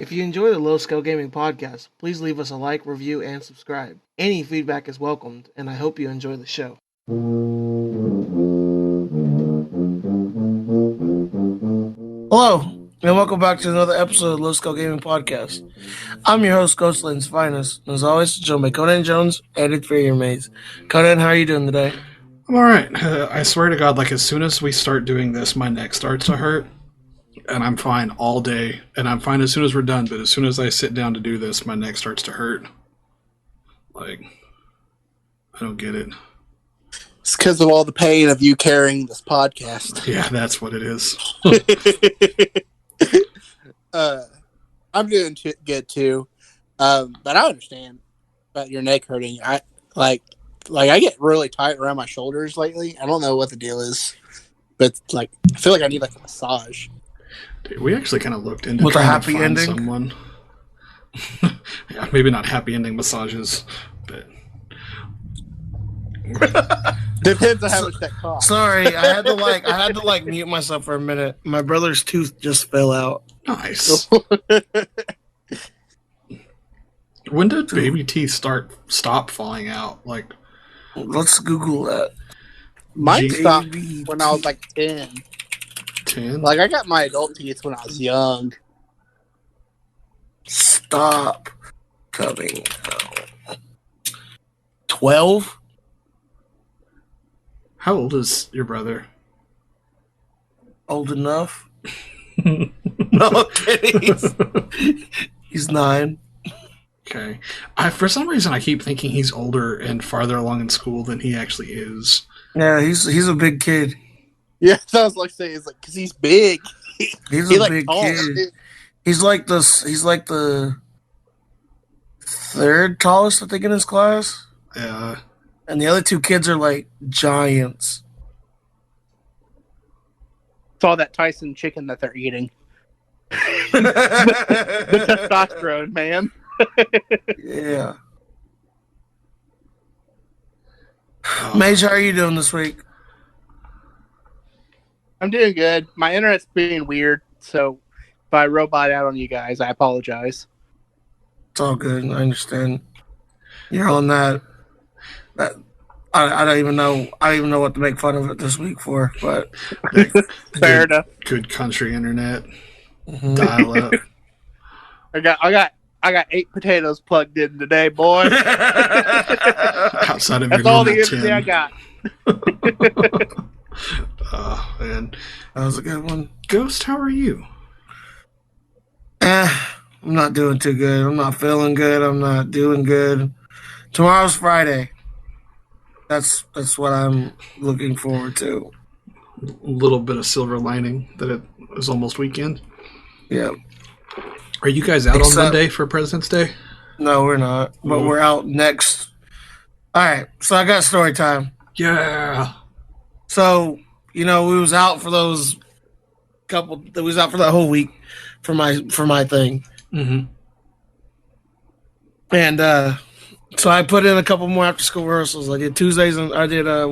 If you enjoy the Low Scale Gaming podcast, please leave us a like, review, and subscribe. Any feedback is welcomed, and I hope you enjoy the show. Hello, and welcome back to another episode of Low Scale Gaming podcast. I'm your host, Ghostland's Finest, and as always, joined by Conan Jones and Inferior Maze. Conan, how are you doing today? I'm alright. I swear to God, as soon as we start doing this, my neck starts to hurt. And I'm fine all day. And I'm fine as soon as we're done. But as soon as I sit down to do this, my neck starts to hurt. I don't get it. It's because of all the pain of you carrying this podcast. Yeah, that's what it is. I'm doing good too. But I understand about your neck hurting. I get really tight around my shoulders lately. I don't know what the deal is. But I feel like I need a massage. Dude, we actually kind of looked into with a happy to find ending. Someone. Yeah, maybe not happy ending massages, but depends on how much that costs. Sorry, I had to mute myself for a minute. My brother's tooth just fell out. Nice. When did baby teeth stop falling out? Let's Google that. Mine stopped when I was 10. 10? I got my adult teeth when I was young. Stop coming out. 12? How old is your brother? Old enough? No kidding. He's 9. Okay. For some reason, I keep thinking he's older and farther along in school than he actually is. Yeah, he's a big kid. Yeah, that was saying because he's big. He's a big kid. He's like the third tallest, I think, in his class. Yeah. And the other 2 kids are giants. It's all that Tyson chicken that they're eating. the testosterone, man. Yeah. Mage, how are you doing this week? I'm doing good. My internet's being weird, so if I robot out on you guys, I apologize. It's all good. I understand. You're on that. I don't even know. I don't even know what to make fun of it this week for. But fair enough. Good country internet. Mm-hmm. Dial up. I got 8 potatoes plugged in today, boy. Outside of that's all the internet I got. Oh, man. That was a good one. Ghost, how are you? I'm not doing too good. I'm not feeling good. I'm not doing good. Tomorrow's Friday. That's what I'm looking forward to. A little bit of silver lining that it was almost weekend. Yeah. Are you guys out on Monday for President's Day? No, we're not. But we're out next. All right. So I got story time. Yeah. So, we was out for we was out for that whole week for my thing. Mm-hmm. And so I put in a couple more after school rehearsals. I did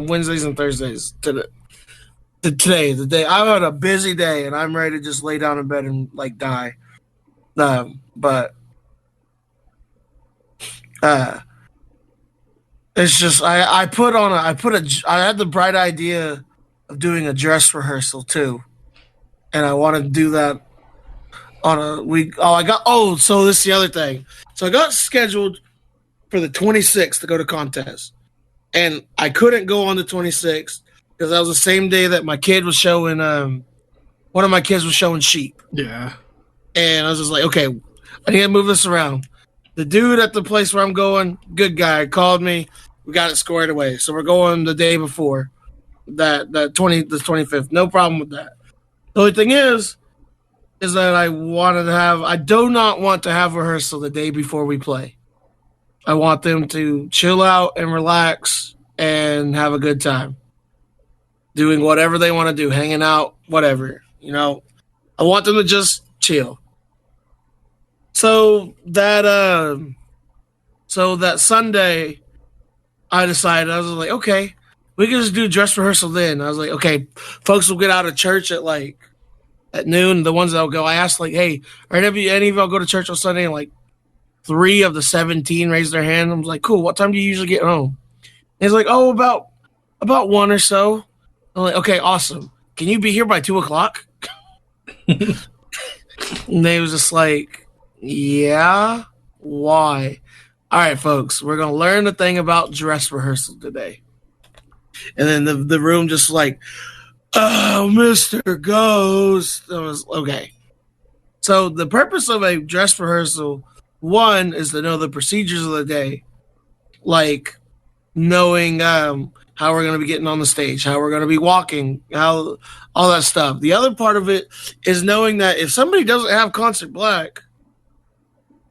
Wednesdays and Thursdays today, the day. I had a busy day and I'm ready to just lay down in bed and die. But it's just I had the bright idea of doing a dress rehearsal too, and I wanted to do that on a week. So this is the other thing. So I got scheduled for the 26th to go to contest, and I couldn't go on the 26th because that was the same day that my kid was showing. One of my kids was showing sheep. Yeah. And I was just like, okay, I need to move this around. The dude at the place where I'm going, good guy, called me. We got it squared away. So we're going the day before the 25th. No problem with that. The only thing is that I do not want to have rehearsal the day before we play. I want them to chill out and relax and have a good time. Doing whatever they want to do, hanging out, whatever. I want them to just chill. So that Sunday, I decided, I was like, okay, we can just do dress rehearsal then. I was like, okay, folks will get out of church at at noon. The ones that'll go, I asked like, hey, are any of y'all go to church on Sunday? And like 3 of the 17 raised their hand. I was like, cool. What time do you usually get home? And he's like, oh, about 1 or so. I'm like, okay, awesome. Can you be here by 2:00? And they was just like, yeah, why? All right, folks, we're going to learn a thing about dress rehearsal today. And then the room just like, oh, Mr. Ghost. I was okay. So the purpose of a dress rehearsal, one, is to know the procedures of the day, like knowing how we're going to be getting on the stage, how we're going to be walking, how all that stuff. The other part of it is knowing that if somebody doesn't have concert black,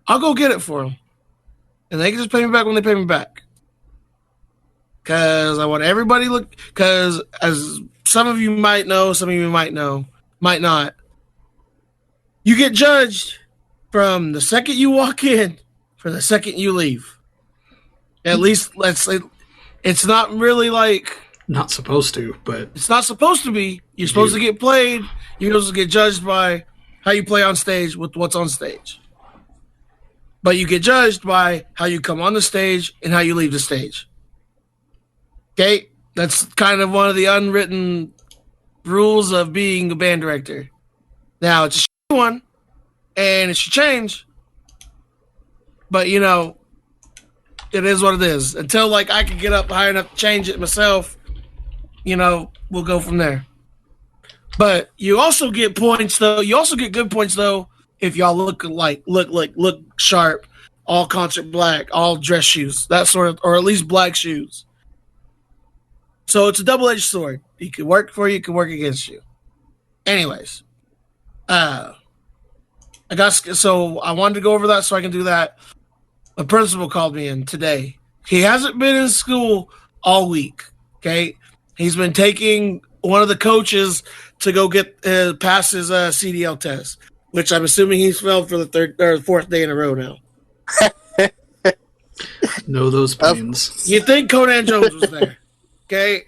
I'll go get it for them. And they can just pay me back when they pay me back. Because I want everybody look, because as some of you might know, some of you might not. You get judged from the second you walk in for the second you leave. At least, let's say, it's not really like... Not supposed to, but... It's not supposed to be. You're supposed to get played. You're supposed to get judged by how you play on stage with what's on stage. But you get judged by how you come on the stage and how you leave the stage. Okay? That's kind of one of the unwritten rules of being a band director. Now, it's a shitty one, and it should change. But, you know, it is what it is. Until, like, I can get up high enough to change it myself, you know, we'll go from there. But you also get points, though. You also get good points, though, if y'all look sharp, all concert black, all dress shoes, that sort of, or at least black shoes. So it's a double-edged sword. It can work for you, it can work against you. Anyways, I wanted to go over that so I can do that. A principal called me in today. He hasn't been in school all week. Okay, he's been taking one of the coaches to go get pass his CDL test, which I'm assuming he's failed for the 3rd or 4th day in a row now. Know those pains. You think Conan Jones was there? Okay,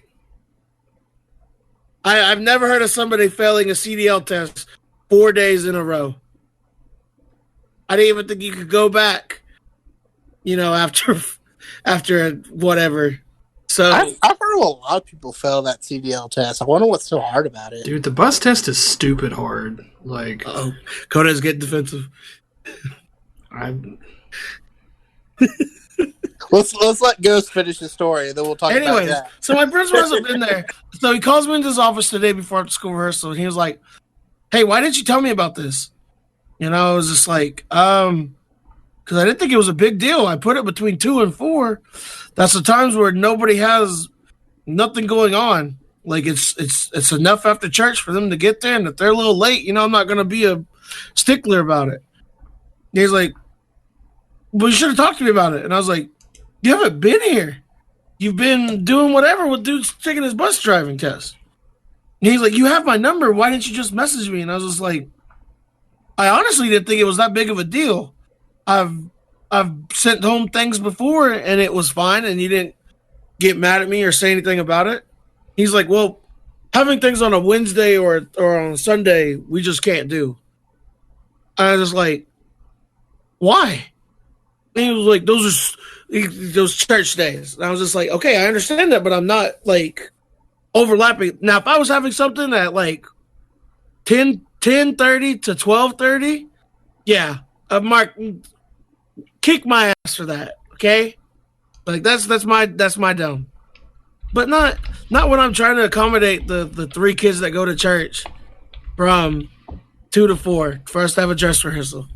I've never heard of somebody failing a CDL test 4 days in a row. I didn't even think you could go back. You know, after whatever. So I've heard a lot of people fail that CDL test. I wonder what's so hard about it. Dude, the bus test is stupid hard. Like, Conan's getting defensive. Let's let Ghost finish his story, and then we'll talk about that. So my principal hasn't been there. So he calls me into his office today before after school rehearsal, and he was like, "Hey, why didn't you tell me about this?" You know, I was just like, because I didn't think it was a big deal. I put it between 2 and 4. That's the times where nobody has nothing going on. Like it's enough after church for them to get there, and if they're a little late, you know, I'm not going to be a stickler about it. And he's like, "Well, you should have talked to me about it." And I was like, "You haven't been here. You've been doing whatever with dude's taking his bus driving test." And he's like, "You have my number. Why didn't you just message me?" And I was just like, I honestly didn't think it was that big of a deal. I've sent home things before and it was fine, and you didn't get mad at me or say anything about it. He's like, "Well, having things on a Wednesday or on a Sunday, we just can't do." And I was just like, "Why?" And he was like, those church days. And I was just like, okay, I understand that, but I'm not like overlapping. Now, if I was having something at like 10:30 to 12:30, yeah, Mark, kick my ass for that. Okay, like that's my dumb, but not when I'm trying to accommodate the 3 kids that go to church from 2 to 4 for us to have a dress rehearsal.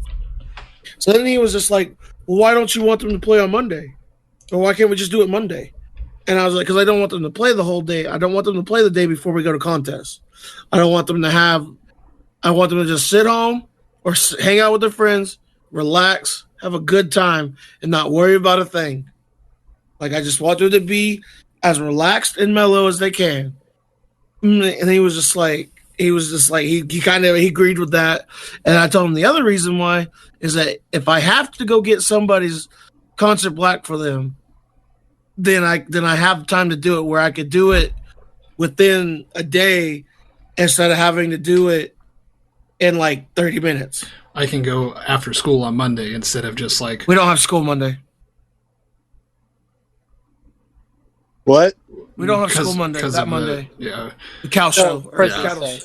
So then he was just like, "Well, why don't you want them to play on Monday? Or why can't we just do it Monday?" And I was like, because I don't want them to play the whole day. I don't want them to play the day before we go to contests. I want them to just sit home or hang out with their friends, relax, have a good time, and not worry about a thing. Like, I just want them to be as relaxed and mellow as they can. And he was just like, he agreed with that. And I told him the other reason why is that if I have to go get somebody's concert black for them, then I have time to do it where I could do it within a day instead of having to do it in like 30 minutes. I can go after school on Monday instead of just like... We don't have school Monday. What? We don't have school Monday. That Monday. The cow show. President's Day.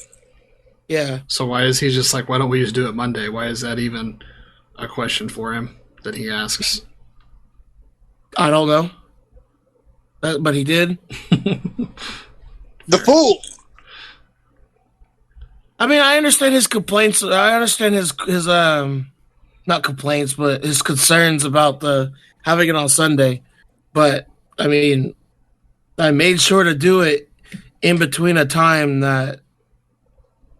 Yeah. So why is he just like, why don't we just do it Monday? Why is that even a question for him that he asks? I don't know. But he did. The fool. I mean, I understand his complaints. I understand his not complaints, but his concerns about the having it on Sunday. But I mean, I made sure to do it in between a time that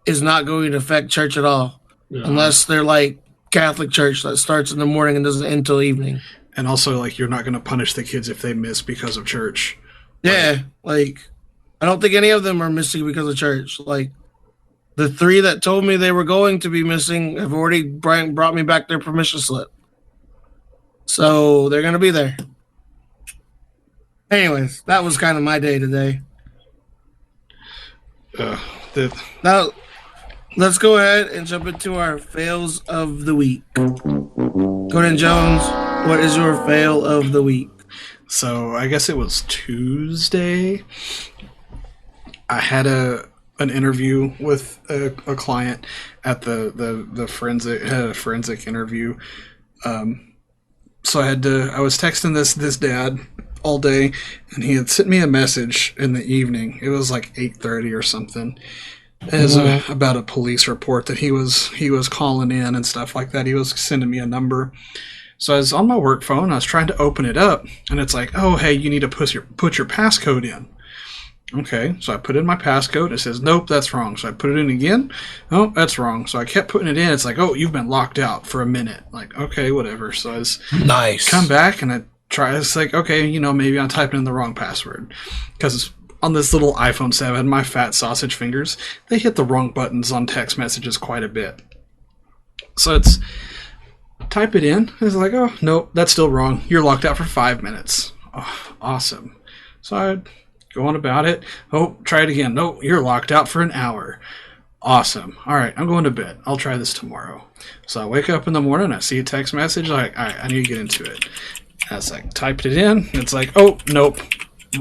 is not going to affect church at all, unless they're like Catholic church that starts in the morning and doesn't end until evening. And also, like, you're not going to punish the kids if they miss because of church. Yeah, like I don't think any of them are missing because of church. Like the 3 that told me they were going to be missing have already brought me back their permission slip, so they're going to be there. Anyways, that was kind of my day today. Now, let's go ahead and jump into our fails of the week. Gordon Jones, what is your fail of the week? So I guess it was Tuesday. I had an interview with a client at the forensic interview. So I was texting this dad all day, and he had sent me a message in the evening. It was like 8:30 or something. As about a police report that he was calling in and stuff like that. He was sending me a number. So I was on my work phone. I was trying to open it up, and it's like, "Oh, hey, you need to put your passcode in." Okay, so I put in my passcode. It says, "Nope, that's wrong." So I put it in again. "Oh, that's wrong." So I kept putting it in. It's like, "Oh, you've been locked out for a minute." Like, okay, whatever. So I was come back and I try. It's like, okay, maybe I'm typing in the wrong password, because on this little iPhone 7, my fat sausage fingers, they hit the wrong buttons on text messages quite a bit. So it's type it in. It's like, oh, nope, that's still wrong. You're locked out for 5 minutes. Oh, awesome. So I go on about it. Oh, try it again. No, you're locked out for an hour. Awesome. All right, I'm going to bed. I'll try this tomorrow. So I wake up in the morning. I see a text message. Like, all right, I need to get into it. And I was like, typed it in. It's like, oh, nope.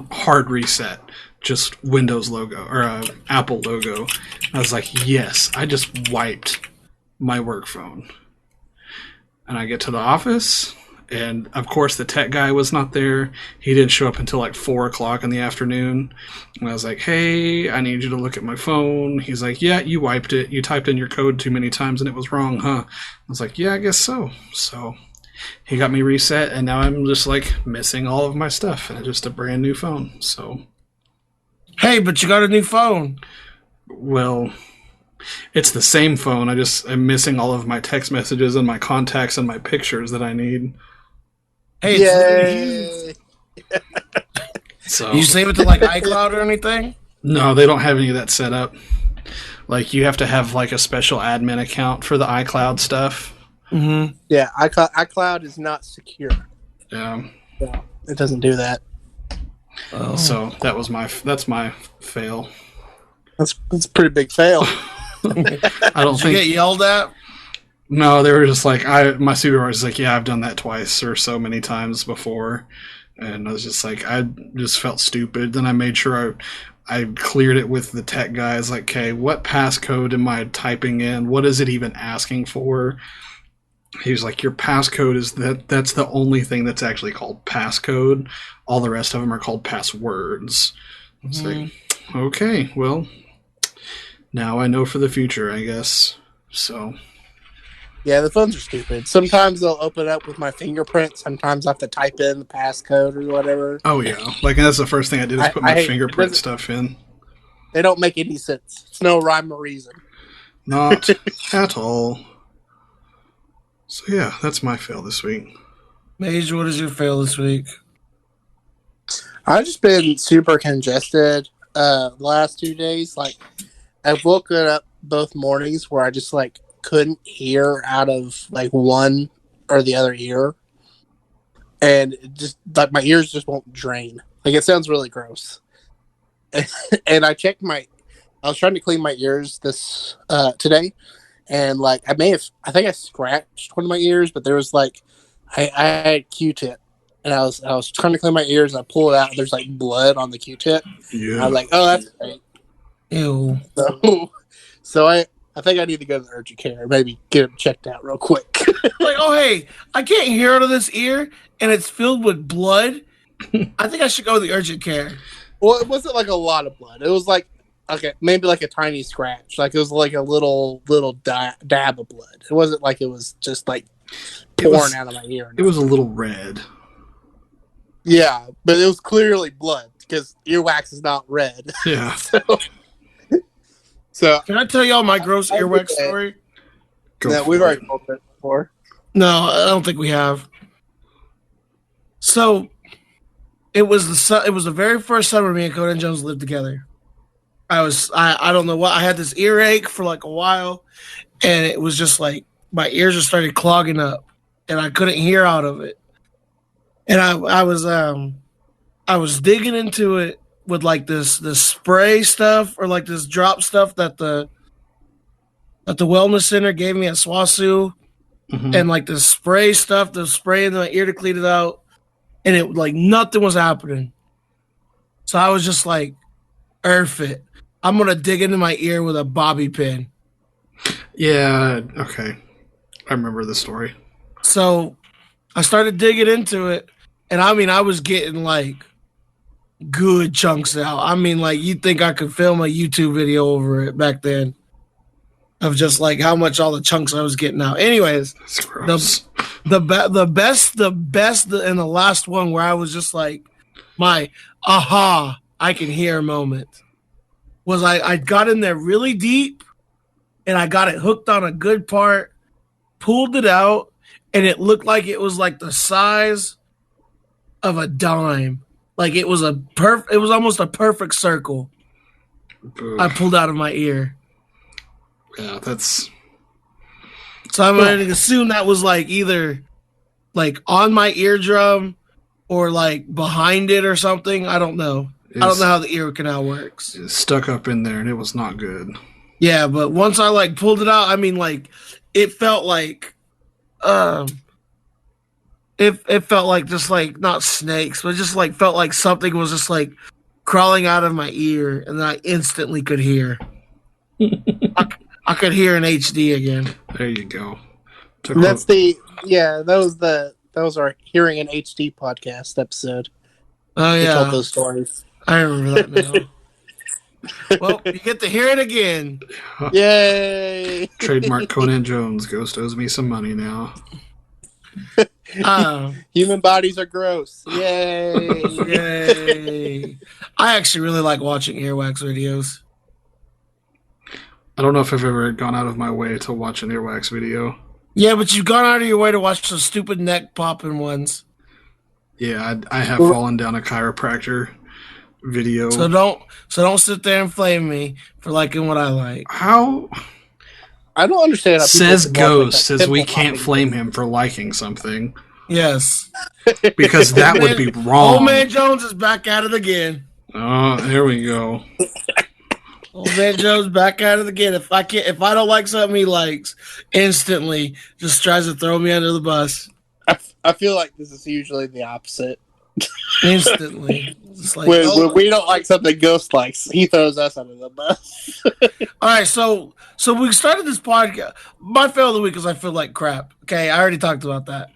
Hard reset. Just Windows logo or Apple logo. I was like, yes, I just wiped my work phone. And I get to the office, and of course the tech guy was not there. He didn't show up until like 4 o'clock in the afternoon. And I was like, hey, I need you to look at my phone. He's like, yeah, you wiped it. You typed in your code too many times and it was wrong, huh? I was like, yeah, I guess so. So he got me reset, and now I'm just like missing all of my stuff and just a brand new phone. So. Hey, but you got a new phone. Well, it's the same phone. I'm missing all of my text messages and my contacts and my pictures that I need. Hey, Yay! So you save it to like iCloud or anything? No, they don't have any of that set up. Like, you have to have like a special admin account for the iCloud stuff. Mm-hmm. Yeah, iCloud is not secure. Yeah. Yeah, it doesn't do that. Oh. So that's my fail. That's a pretty big fail. I don't Did think you get yelled at? No, they were just like, my supervisor's like, yeah, I've done that twice or so many times before. And I was just like, I just felt stupid. Then I made sure I cleared it with the tech guys. Like, okay, what passcode am I typing in? What is it even asking for? He was like, your passcode is that's the only thing that's actually called passcode. All the rest of them are called passwords. It's like, okay, well, now I know for the future, I guess. So. Yeah, the phones are stupid. Sometimes they'll open up with my fingerprint. Sometimes I have to type in the passcode or whatever. Oh, yeah. Like, that's the first thing I did is put my fingerprint stuff in. They don't make any sense. It's no rhyme or reason. Not at all. So, yeah, that's my fail this week. Mage, what is your fail this week? I've just been super congested the last 2 days. Like, I've woken up both mornings where I just, like, couldn't hear out of, like, one or the other ear. And it just, like, my ears just won't drain. Like, it sounds really gross. And I was trying to clean my ears today, and like I think I scratched one of my ears, but there was like I had a Q-tip, and I was trying to clean my ears, and I pull it out, and there's like blood on the Q-tip. Yeah. I was like, oh, that's great. Ew. So I think I need to go to the urgent care, maybe get him checked out real quick. Like, oh hey, I can't hear out of this ear, and it's filled with blood. I think I should go to the urgent care. Well, it wasn't like a lot of blood. It was like maybe like a tiny scratch. Like it was like a little dab of blood. It wasn't like it was just like pouring out of my ear. It was a little red. Yeah, but it was clearly blood because earwax is not red. Yeah. So Can I tell y'all my gross earwax story? we've already told that before. No, I don't think we have. So it was the very first summer me and Conan Jones lived together. I don't know what, I had this earache for like a while, and it was just like my ears just started clogging up, and I couldn't hear out of it. And I was digging into it with like this spray stuff, or like this drop stuff that the wellness center gave me at SWASU, and like the spray stuff, the spray in my ear to clean it out, and it like nothing was happening. So I was just like, "Earth it! I'm gonna dig into my ear with a bobby pin." Yeah. Okay. I remember the story. So I started digging into it, and I mean, I was getting like good chunks out. I mean, like you'd think I could film a YouTube video over it back then of just like how much all the chunks I was getting out. Anyways, That's gross. the best, and the last one where I was just like, my aha, I can hear moment was I got in there really deep, and I got it hooked on a good part, pulled it out, and it looked like it was like the size of a dime. Like it was it was almost a perfect circle. Ugh. I pulled out of my ear. Yeah, that's... So I'm going to assume that was like either like on my eardrum or like behind it or something. I don't know. I don't know how the ear canal works. It's stuck up in there, and it was not good. Yeah, but once I like pulled it out, I mean, like it felt like, it felt like just like not snakes, but just like felt like something was just like crawling out of my ear, and then I instantly could hear. I could hear in HD again. There you go. That was our Hearing in HD podcast episode. Oh We yeah, told those stories. I remember that now. Well, you get to hear it again. Yay! Trademark Conan Jones. Ghost owes me some money now. Human bodies are gross. Yay! Yay! I actually really like watching earwax videos. I don't know if I've ever gone out of my way to watch an earwax video. Yeah, but you've gone out of your way to watch the stupid neck popping ones. Yeah, I have fallen down a chiropractor video. So don't sit there and flame me for liking what I like. How? I don't understand. How Says people can watch, Ghost, like, says we pimple can't popping. flame him for liking something. Yes. Because that would be wrong. Old Man Jones is back at it again. Oh, there we go. Old Man Jones back at it again. If I don't like something he likes, instantly just tries to throw me under the bus. I feel like this is usually the opposite. Instantly. It's like, When we don't like something Ghost likes, he throws us under the bus. All right, so we started this podcast. My fail of the week is I feel like crap. Okay, I already talked about that.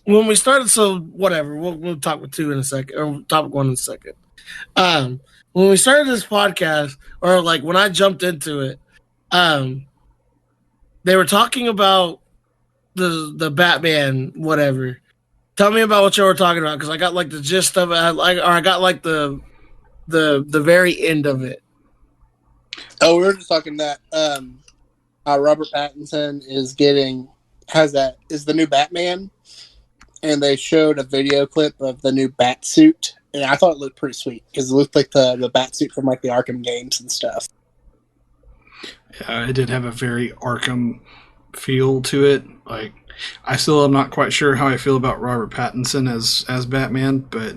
When we started, so whatever, we'll talk with two in a second, or topic one in a second. When we started this podcast, or like when I jumped into it, they were talking about the Batman, whatever. Tell me about what you were talking about, because I got like the gist of it, I got like the very end of it. Oh, we were just talking that Robert Pattinson is the new Batman, and they showed a video clip of the new bat suit, and I thought it looked pretty sweet because it looked like the bat suit from like the Arkham games and stuff. Yeah, it did have a very Arkham feel to it. Like, I still am not quite sure how I feel about Robert Pattinson as Batman, but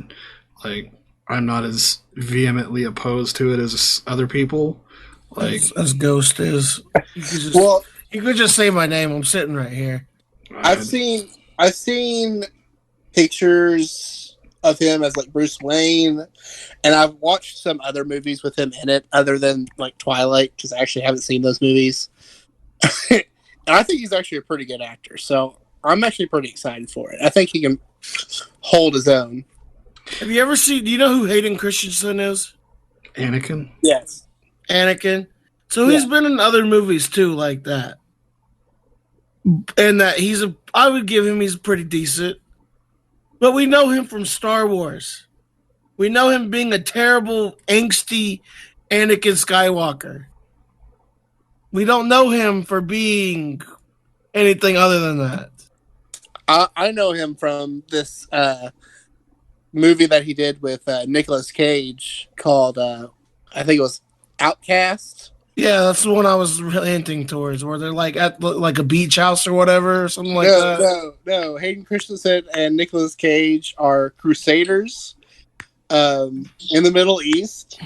like I'm not as vehemently opposed to it as other people. Like As Ghost is. You could just say my name. I'm sitting right here. I've seen pictures of him as like Bruce Wayne, and I've watched some other movies with him in it, other than like Twilight, because I actually haven't seen those movies. And I think he's actually a pretty good actor, so I'm actually pretty excited for it. I think he can hold his own. Have you ever seen? Do you know who Hayden Christensen is? Anakin. Yes. Anakin. So he's been in other movies too, like that. And that I would give him, he's pretty decent. But we know him from Star Wars. We know him being a terrible, angsty Anakin Skywalker. We don't know him for being anything other than that. I know him from this movie that he did with Nicolas Cage called, I think it was Outcast. Yeah, that's the one I was hinting towards, where they're like at like a beach house or whatever, or something like that. No. Hayden Christensen and Nicolas Cage are crusaders in the Middle East,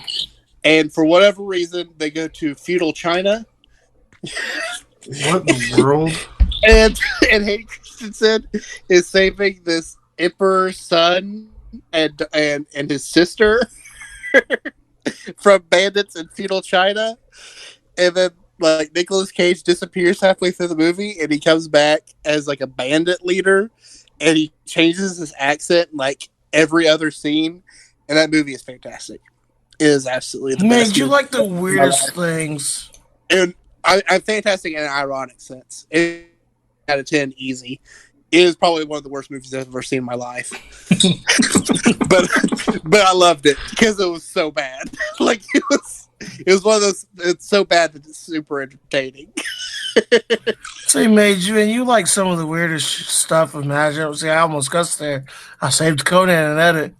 and for whatever reason, they go to feudal China. What in the world? And Hayden Christensen is saving this emperor's son and his sister from bandits in feudal China. And then like Nicolas Cage disappears halfway through the movie, and he comes back as like a bandit leader, and he changes his accent in, like every other scene. And that movie is fantastic. It is absolutely the best. You like the weirdest things. And I'm fantastic in an ironic sense. Out of 10, easy. It is probably one of the worst movies I've ever seen in my life. but I loved it because it was so bad. Like it was one of those. It's so bad that it's super entertaining. So he made you, and you like some of the weirdest stuff. Imagine, see, I almost got there. I saved Conan and edit.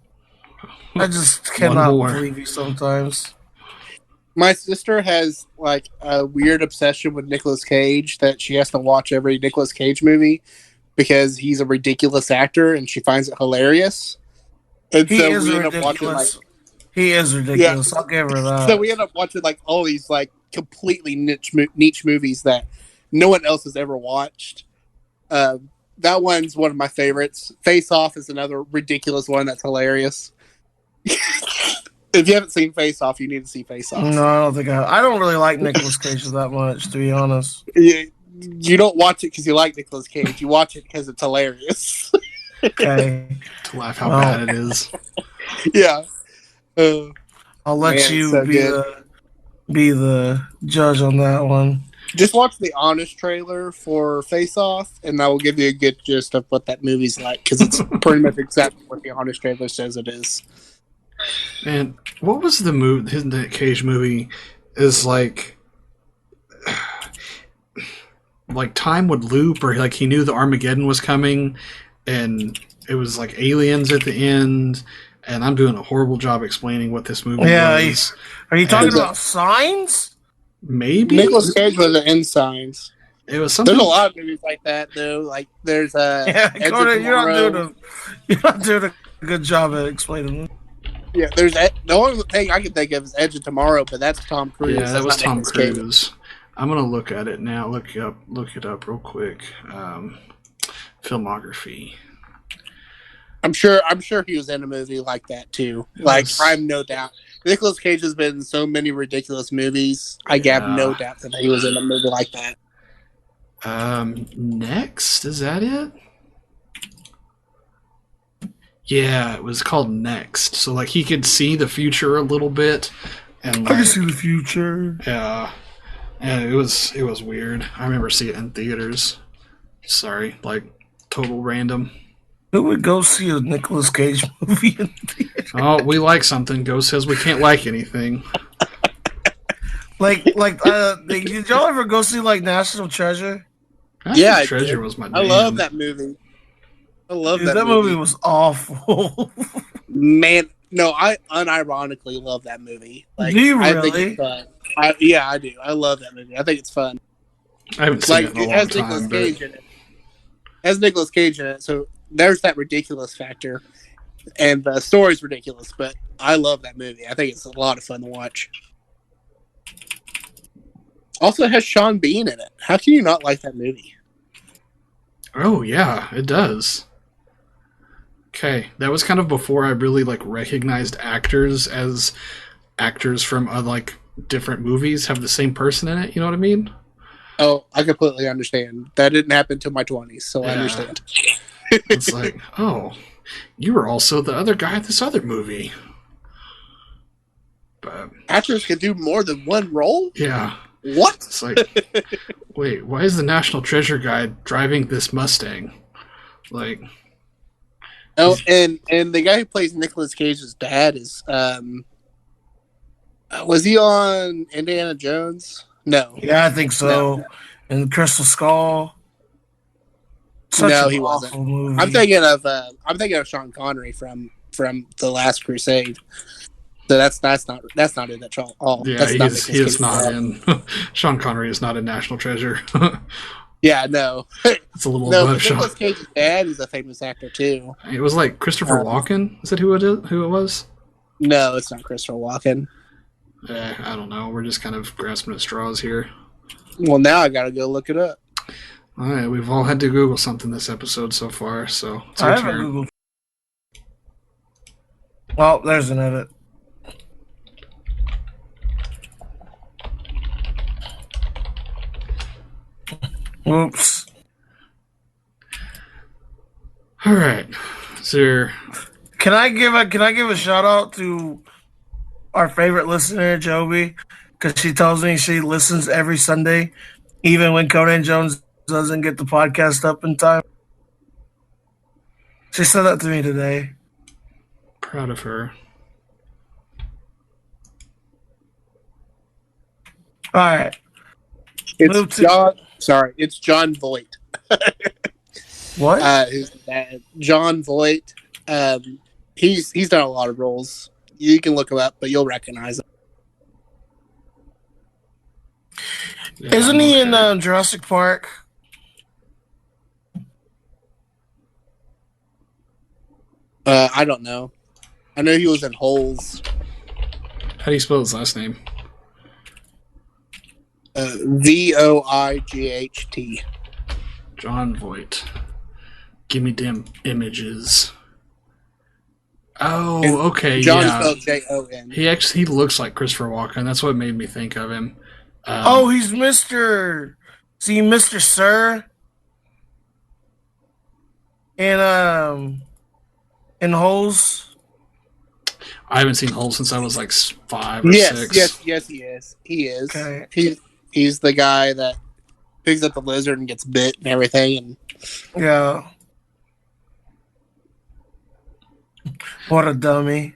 I just cannot believe you sometimes. My sister has like a weird obsession with Nicolas Cage that she has to watch every Nicolas Cage movie because he's a ridiculous actor and she finds it hilarious. And he is ridiculous. He is ridiculous. Yeah. I'll give her that. So we end up watching like all these like completely niche movies that no one else has ever watched. That one's one of my favorites. Face Off is another ridiculous one that's hilarious. If you haven't seen Face Off, you need to see Face Off. No, I don't think I don't really like Nicolas Cage that much, to be honest. You don't watch it because you like Nicolas Cage. You watch it because it's hilarious. Okay. To laugh how bad it is. Yeah. I'll let you so be the judge on that one. Just watch the Honest trailer for Face Off, and that will give you a good gist of what that movie's like, because it's pretty much exactly what the Honest trailer says it is. And what was the movie? His Nick Cage movie is like time would loop, or like he knew the Armageddon was coming, and it was like aliens at the end. And I'm doing a horrible job explaining what this movie was. Are you talking about Signs? Maybe Nicolas Cage was in Signs. It was something. There's a lot of movies like that, though. Like there's Conan, you're not doing a good job at explaining them. Yeah, there's the only thing I can think of is Edge of Tomorrow, but that's Tom Cruise. Yeah, that was Tom Cruise. I'm gonna look at it now. Look it up real quick. Filmography. I'm sure he was in a movie like that too. I'm no doubt. Nicolas Cage has been in so many ridiculous movies. I have no doubt that he was in a movie like that. Next, is that it? Yeah, it was called Next. So like he could see the future a little bit, and I can see the future. Yeah, and it was weird. I remember seeing it in theaters. Sorry, like total random. Who would go see a Nicolas Cage movie in theater? Oh, we like something. Ghost says we can't like anything. Did y'all ever go see like National Treasure? National Treasure was my jam. I love that movie. That movie was awful. Man, no, I unironically love that movie. Like, do you really? I think it's fun. Yeah, I do. I love that movie. I think it's fun. I haven't seen it in a long time. Nicolas Cage in it. It has Nicolas Cage in it, so there's that ridiculous factor. And the story's ridiculous, but I love that movie. I think it's a lot of fun to watch. Also has Sean Bean in it. How can you not like that movie? Oh yeah, it does. Okay, that was kind of before I really like recognized actors as actors from like different movies have the same person in it. You know what I mean? Oh, I completely understand. That didn't happen until my 20s, so I Yeah. understand. It's like, oh, you were also the other guy in this other movie. But Actors can do more than one role? yeah, What? it's like, wait, why is the National Treasure guy driving this Mustang? Like, Oh, and the guy who plays Nicolas Cage's dad is was he on Indiana Jones? No. Yeah, I think so. And Crystal Skull. Such No, an he awful wasn't. movie. I'm thinking of Sean Connery from The Last Crusade. So that's not it at all. yeah, That's he not is, Nicolas he is Cage's not dad. in. Sean Connery is not in National Treasure. Yeah, no. It's a little No, above but Sean. Nicolas Cage's dad is a famous actor too. It was like Christopher Walken. Is that who it was? No, it's not Christopher Walken. I don't know. We're just kind of grasping at straws here. Well, now I gotta go look it up. All right, we've all had to Google something this episode so far, so it's your I haven't turn. Googled. Well, there's an edit. Oops. All right, is there? Can I give a shout out to our favorite listener, Joby? Because she tells me she listens every Sunday, even when Conan Jones doesn't get the podcast up in time. She said that to me today. Proud of her. All right. It's John Voight. What? Who's that? John Voight. He's done a lot of roles. You can look him up, but you'll recognize him. Yeah, Isn't he in okay. Jurassic Park? I don't know. I know he was in Holes. How do you spell his last name? Voight. John Voight. Give me dim images. Oh, okay, John yeah. spelled Jon. He looks like Christopher Walken. That's what made me think of him. He's Mr. See, Mr. Sir. In Holes. I haven't seen Holes since I was like 5 or 6. Yes, he is. He is. Okay. He's the guy that picks up the lizard and gets bit and everything. And Yeah. What a dummy.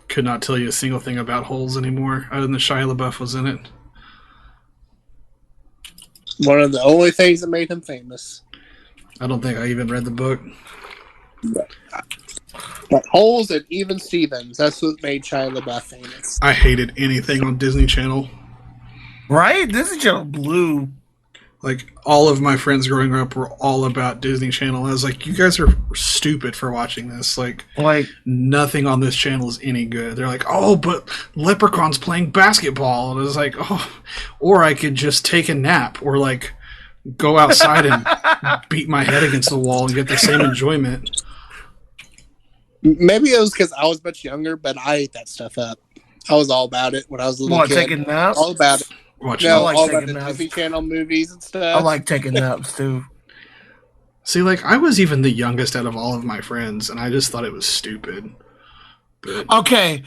Could not tell you a single thing about Holes anymore, other than Shia LaBeouf was in it. one of the only things that made him famous. I don't think I even read the book. But Holes and Even Stevens, that's what made Shia LaBeouf famous. I hated anything on Disney Channel. Right? This is just blue. Like, all of my friends growing up were all about Disney Channel. I was like, you guys are stupid for watching this. Like, nothing on this channel is any good. They're like, oh, but Leprechaun's playing basketball. And I was like, oh, or I could just take a nap or, like, go outside and beat my head against the wall and get the same enjoyment. Maybe it was because I was much younger, but I ate that stuff up. I was all about it when I was a little kid. Taking naps? All about it. Watching No, like all about taking the naps. Disney Channel movies and stuff. I like taking naps too. See, like, I was even the youngest out of all of my friends, and I just thought it was stupid. But Okay.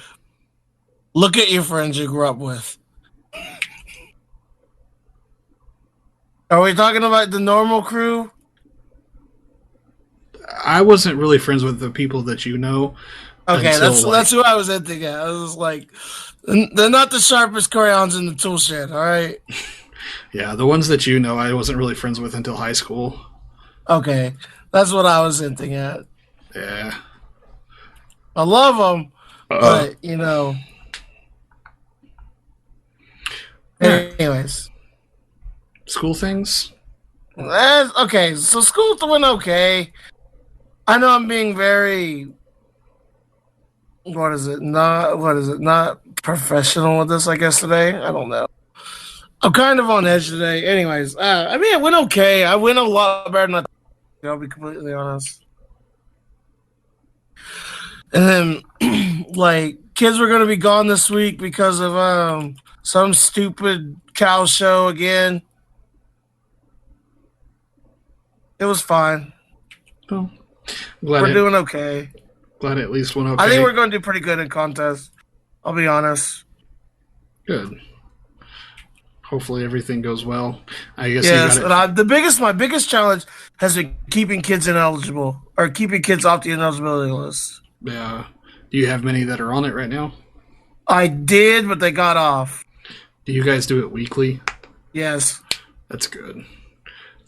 Look at your friends you grew up with. Are we talking about the normal crew? I wasn't really friends with the people that you know. Okay, until, that's who I was thinking at. I was like, they're not the sharpest crayons in the tool shed, all right? Yeah, the ones that you know, I wasn't really friends with until high school. Okay, that's what I was hinting at. Yeah. I love them, but, you know. Anyways. School things? Okay, so school went okay. I know I'm being very... Not professional with this, I guess, today. I don't know. I'm kind of on edge today. Anyways, I mean, it went okay. I went a lot better than I thought, I'll be completely honest. And then, like, kids were going to be gone this week because of some stupid cow show again. It was fine. Well, we're doing okay. Glad it at least went okay. I think we're going to do pretty good in contests. I'll be honest. Good. Hopefully everything goes well. I guess yes, my biggest challenge has been keeping kids ineligible or keeping kids off the ineligibility list. Yeah. Do you have many that are on it right now? I did, but they got off. Do you guys do it weekly? Yes. That's good.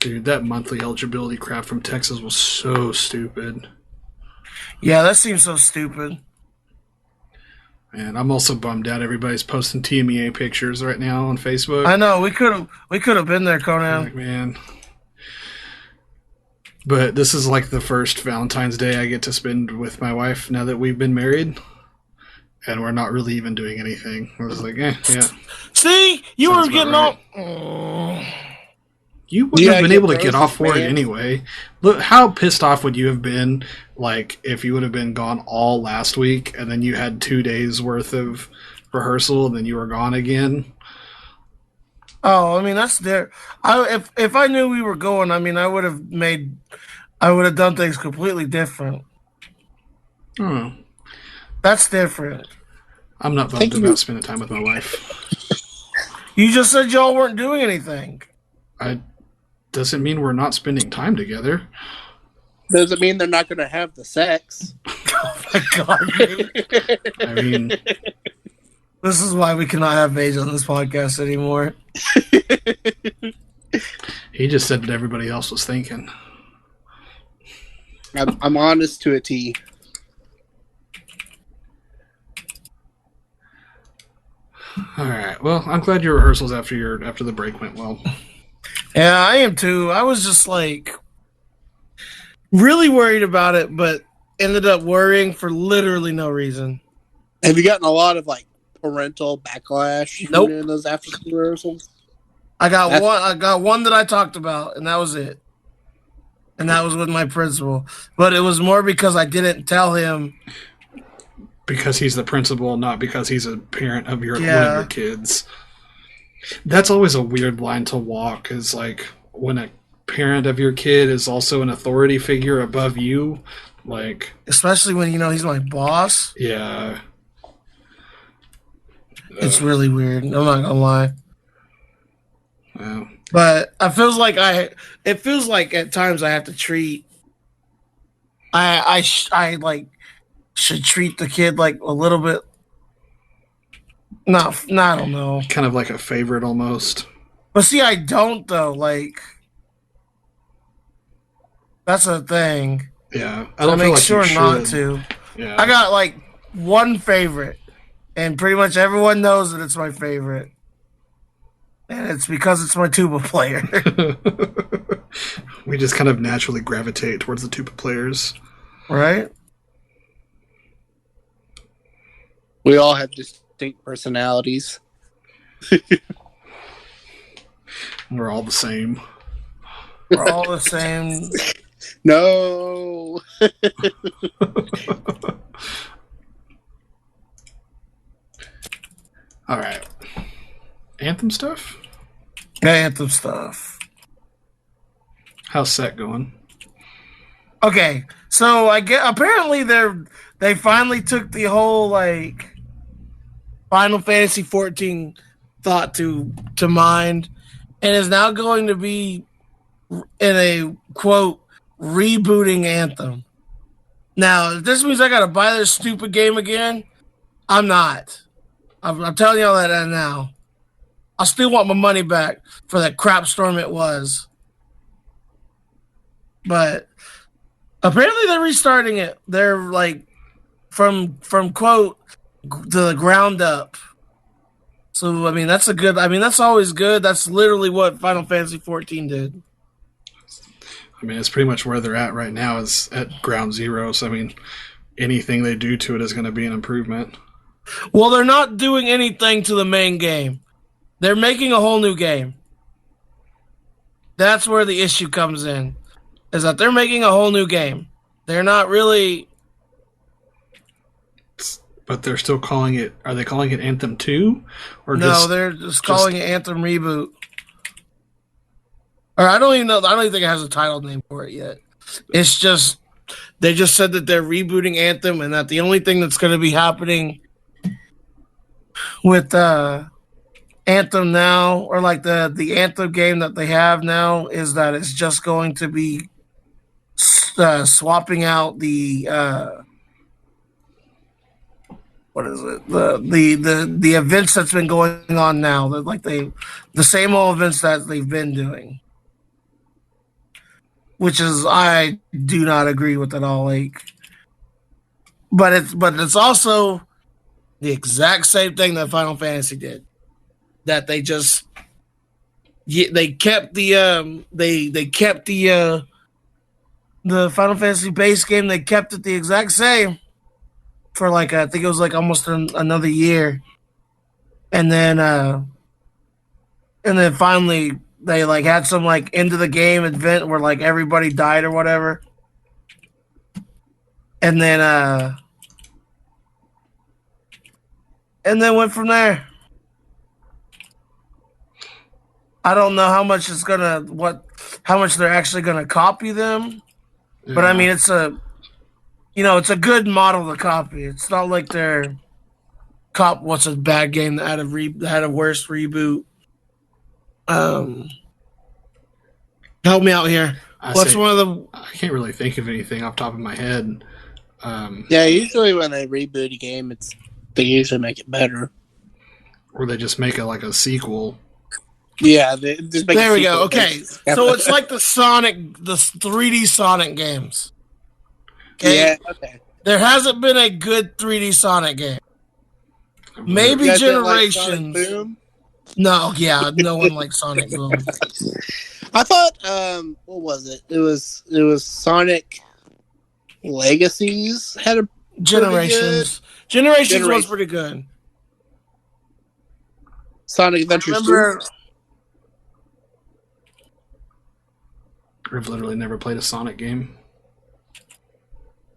Dude, that monthly eligibility crap from Texas was so stupid. Yeah, that seems so stupid. And I'm also bummed out. Everybody's posting TMEA pictures right now on Facebook. I know we could have been there, Conan. Like, man. But this is like the first Valentine's Day I get to spend with my wife now that we've been married, and we're not really even doing anything. I was like, yeah. See, you were getting all. You wouldn't have been able to get off for it anyway. Look, how pissed off would you have been, like, if you would have been gone all last week and then you had 2 days worth of rehearsal and then you were gone again? Oh, I mean, that's there. If I knew we were going, I mean, I would have done things completely different. Oh, that's different. I'm not bummed about spending time with my wife. You just said y'all weren't doing anything. Doesn't mean we're not spending time together. Doesn't mean they're not going to have the sex. Oh my god, dude. I mean, this is why we cannot have Mage on this podcast anymore. He just said what everybody else was thinking. I'm honest to a T. All right. Well, I'm glad your rehearsals after the break went well. Yeah, I am too. I was just like really worried about it, but ended up worrying for literally no reason. Have you gotten a lot of like parental backlash in those after school rehearsals? I got one that I talked about, and that was it. And that was with my principal. But it was more because I didn't tell him. Because he's the principal, not because he's a parent of one of your kids. That's always a weird line to walk, is like when a parent of your kid is also an authority figure above you, like especially when he's my boss. Yeah. It's really weird. I'm not gonna lie. Wow. But it feels like at times I have to treat I should treat the kid like a little bit. No, I don't know. Kind of like a favorite almost. But see, I don't though. Like, that's a thing. Yeah, I don't make sure not to. Yeah, I got like one favorite, and pretty much everyone knows that it's my favorite, and it's because it's my tuba player. We just kind of naturally gravitate towards the tuba players, right? We all have distinct personalities. We're all the same. We're all the same. No. All right. Anthem stuff? Yeah, Anthem stuff. How's set going? Okay, so apparently they finally took the whole like Final Fantasy 14 thought to mind, and is now going to be in a quote rebooting Anthem. Now, if this means I gotta buy this stupid game again, I'm not. I'm telling you all that now. I still want my money back for that crap storm it was. But apparently they're restarting it. They're like from quote to the ground up. So that's that's always good. That's literally what Final Fantasy 14 did. It's pretty much where they're at right now is at ground zero. So anything they do to it is going to be an improvement. Well, they're not doing anything to the main game. They're making a whole new game. That's where the issue comes in. Is that they're making a whole new game. They're not really. But they're still calling it. Are they calling it Anthem 2? Or No, they're just calling it Anthem Reboot. Or I don't even know. I don't even think it has a title name for it yet. It's just they just said that they're rebooting Anthem, and that the only thing that's going to be happening with Anthem now, or like the Anthem game that they have now, is that it's just going to be swapping out the what is it, the events that's been going on now, the same old events that they've been doing, which is I do not agree with at all. Like, but it's also the exact same thing that Final Fantasy did. That they just they kept the Final Fantasy base game. They kept it the exact same for like I think it was like almost another year, and then finally they like had some like end of the game event where like everybody died or whatever, and then went from there. I don't know how much how much they're actually gonna copy them, but I mean it's a good model to copy. It's not like they're what's a bad game that had a worse reboot. Help me out here. I can't really think of anything off the top of my head. Yeah, usually when they reboot a game, they usually make it better, or they just make it like a sequel. Yeah, they just make. There we go. Okay, so it's like the 3D Sonic games. Okay? Yeah. Okay. There hasn't been a good 3D Sonic game. Maybe Generations. Like Boom? No, yeah, no one likes Sonic Boom. I thought, what was it? It was Sonic Legacies had a Generations. Generations was pretty good. Sonic Adventure 2. I've literally never played a Sonic game.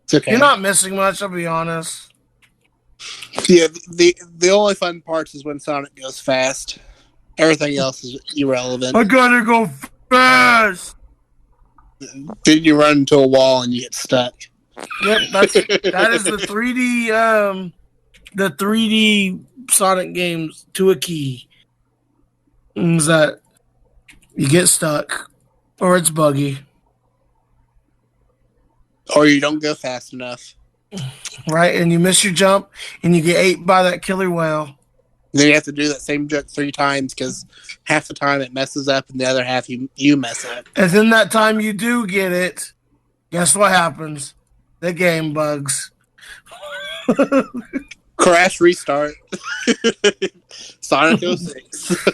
It's okay. You're not missing much, I'll be honest. Yeah, the only fun parts is when Sonic goes fast. Everything else is irrelevant. I gotta go fast. Then you run into a wall and you get stuck. Yep, that is the 3D Sonic games to a key. Is that you get stuck or it's buggy. Or you don't go fast enough. Right, and you miss your jump and you get ate by that killer whale. Then you have to do that same jump 3 times because half the time it messes up and the other half you mess up. And then that time you do get it, guess what happens? The game bugs. Crash, restart. Sonic 06.